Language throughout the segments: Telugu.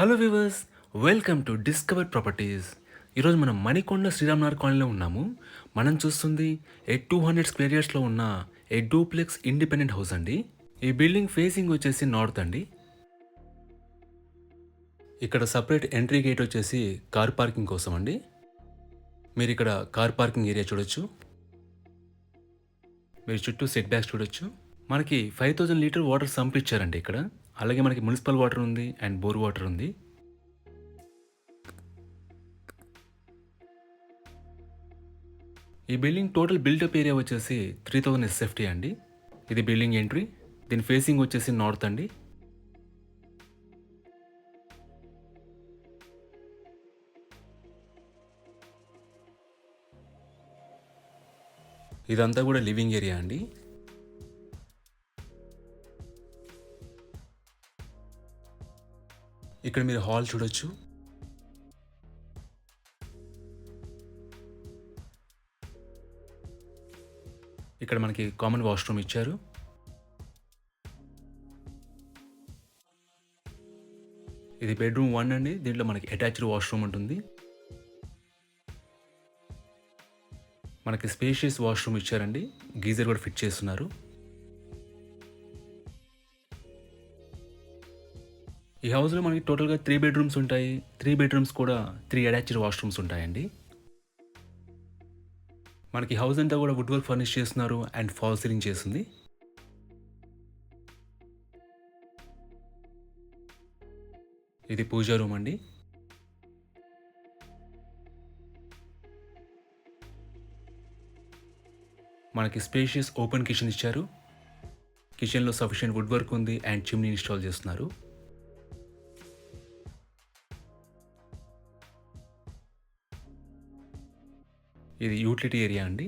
Hello viewers, welcome to discover properties. ఈరోజు మనం మణికొండ శ్రీరామ్నగర్ కాలనీలో ఉన్నాము. మనం చూస్తుంది 200 స్క్వేర్ యార్డ్స్లో ఉన్న ఏ డూప్లెక్స్ ఇండిపెండెంట్ హౌస్ అండి. ఈ బిల్డింగ్ ఫేసింగ్ వచ్చేసి నార్త్ అండి. ఇక్కడ సపరేట్ ఎంట్రీ గేట్ వచ్చేసి కార్ పార్కింగ్ కోసం అండి. మీరు ఇక్కడ కార్ పార్కింగ్ ఏరియా చూడొచ్చు. మీరు చుట్టూ సెట్ బ్యాక్స్ చూడొచ్చు. మనకి 5000 లీటర్ వాటర్ సంప్ ఇచ్చారండి ఇక్కడ. అలాగే మనకి మున్సిపల్ వాటర్ ఉంది అండ్ బోర్ వాటర్ ఉంది. ఈ బిల్డింగ్ టోటల్ బిల్డప్ ఏరియా వచ్చేసి 3000 ఎస్ఎఫ్టీ అండి. ఇది బిల్డింగ్ ఎంట్రీ. దీని ఫేసింగ్ వచ్చేసి నార్త్ అండి. ఇదంతా కూడా లివింగ్ ఏరియా అండి. ఇక్కడ మీరు హాల్ చూడొచ్చు. ఇక్కడ మనకి కామన్ వాష్రూమ్ ఇచ్చారు. ఇది బెడ్రూమ్ 1 అండి. దీంట్లో మనకి అటాచ్డ్ వాష్రూమ్ ఉంటుంది. మనకి స్పేషియస్ వాష్రూమ్ ఇచ్చారండి. గీజర్ కూడా ఫిట్ చేస్తున్నారు. ఈ హౌస్లో మనకి టోటల్గా 3 బెడ్రూమ్స్ ఉంటాయి. 3 బెడ్రూమ్స్ కూడా 3 అటాచ్డ్ వాష్రూమ్స్ ఉంటాయండి. మనకి హౌస్ అంతా కూడా వుడ్ వర్క్ ఫర్నిష్ చేస్తున్నారు అండ్ ఫాల్ సీలింగ్ చేస్తుంది. ఇది పూజా రూమ్ అండి. మనకి స్పేషియస్ ఓపెన్ కిచెన్ ఇచ్చారు. కిచెన్లో సఫిషియెంట్ వుడ్ వర్క్ ఉంది అండ్ చిమ్నీ ఇన్స్టాల్ చేస్తున్నారు. ఇది యూటిలిటీ ఏరియా అండి.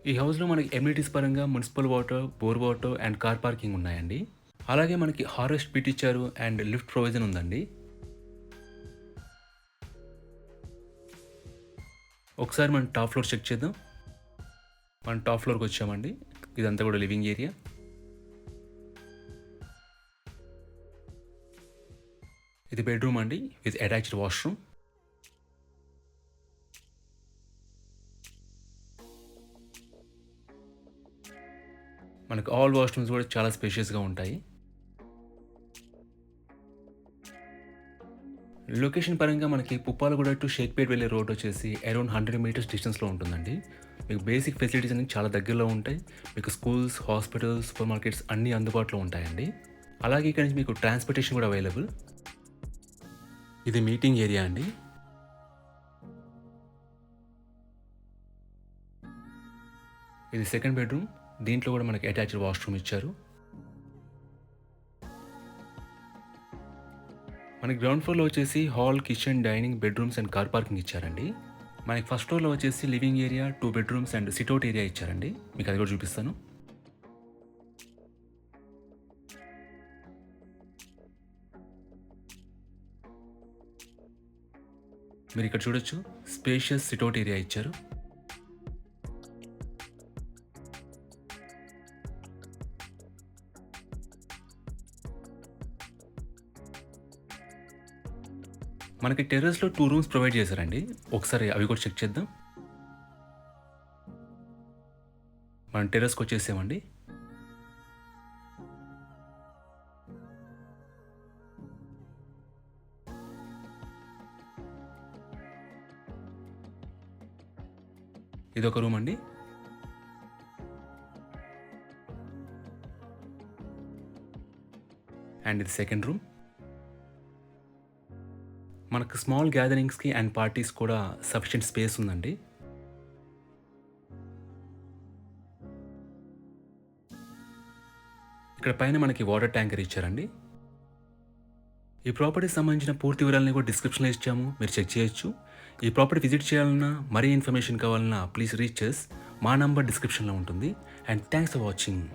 ఈ హౌస్లో మనకి ఎమ్యూనిటీస్ పరంగా municipal water, bore water and car parking ఉన్నాయండి. అలాగే మనకి హారెస్ట్ పిట్ ఇచ్చారు అండ్ లిఫ్ట్ ప్రొవిజన్ ఉందండి. ఒకసారి మనం టాప్ ఫ్లోర్ చెక్ చేద్దాం. మనం టాప్ ఫ్లోర్కి వచ్చామండి. ఇదంతా కూడా లివింగ్ ఏరియా. ఇది బెడ్రూమ్ అండి విత్ అటాచ్డ్ వాష్రూమ్. మనకు ఆల్ వాష్రూమ్స్ కూడా చాలా స్పేషియస్గా ఉంటాయి. లొకేషన్ పరంగా మనకి పుప్పాలగూడ టు షేక్పేట్ వెళ్ళే రోడ్ వచ్చేసి అరౌండ్ 100 మీటర్స్ డిస్టెన్స్లో ఉంటుందండి. మీకు బేసిక్ ఫెసిలిటీస్ అన్ని చాలా దగ్గరలో ఉంటాయి. మీకు స్కూల్స్, హాస్పిటల్స్, సూపర్ మార్కెట్స్ అన్నీ అందుబాటులో ఉంటాయండి. అలాగే ఇక్కడ నుంచి మీకు ట్రాన్స్పోర్టేషన్ కూడా అవైలబుల్. ఇది మీటింగ్ ఏరియా అండి. ఇది సెకండ్ బెడ్రూమ్. దీంట్లో కూడా మనకి అటాచ్డ్ వాష్రూమ్ ఇచ్చారు. మనకి గ్రౌండ్ ఫ్లోర్లో వచ్చేసి hall, kitchen, dining, bedrooms and car parking ఇచ్చారండి. మనకి ఫస్ట్ ఫ్లోర్లో వచ్చేసి living area, 2 bedrooms and sit-out area ఇచ్చారండి. మీకు అది కూడా చూపిస్తాను. మీరు ఇక్కడ చూడొచ్చు, స్పేషియస్ సిట్అవుట్ ఏరియా ఇచ్చారు. మనకి టెర్రస్లో 2 రూమ్స్ ప్రొవైడ్ చేశారండి. ఒకసారి అవి కూడా చెక్ చేద్దాం. మనం టెర్రస్కి వచ్చేసామండి. ఇదొక రూమ్ అండి. అండ్ ఇది సెకండ్ రూమ్. మనకు స్మాల్ గ్యాదరింగ్స్కి అండ్ పార్టీస్ కూడా సఫిషియెంట్ స్పేస్ ఉందండి. ఇక్కడ పైన మనకి వాటర్ ట్యాంకర్ ఇచ్చారండి. ఈ ప్రాపర్టీకి సంబంధించిన పూర్తి వివరాలని కూడా డిస్క్రిప్షన్లో ఇచ్చాము, మీరు చెక్ చేయొచ్చు. ఈ ప్రాపర్టీ విజిట్ చేయాలన్నా, మరీ ఇన్ఫర్మేషన్ కావాలన్నా ప్లీజ్ రీచ్ us. మా నంబర్ డిస్క్రిప్షన్లో ఉంటుంది. And thanks for watching.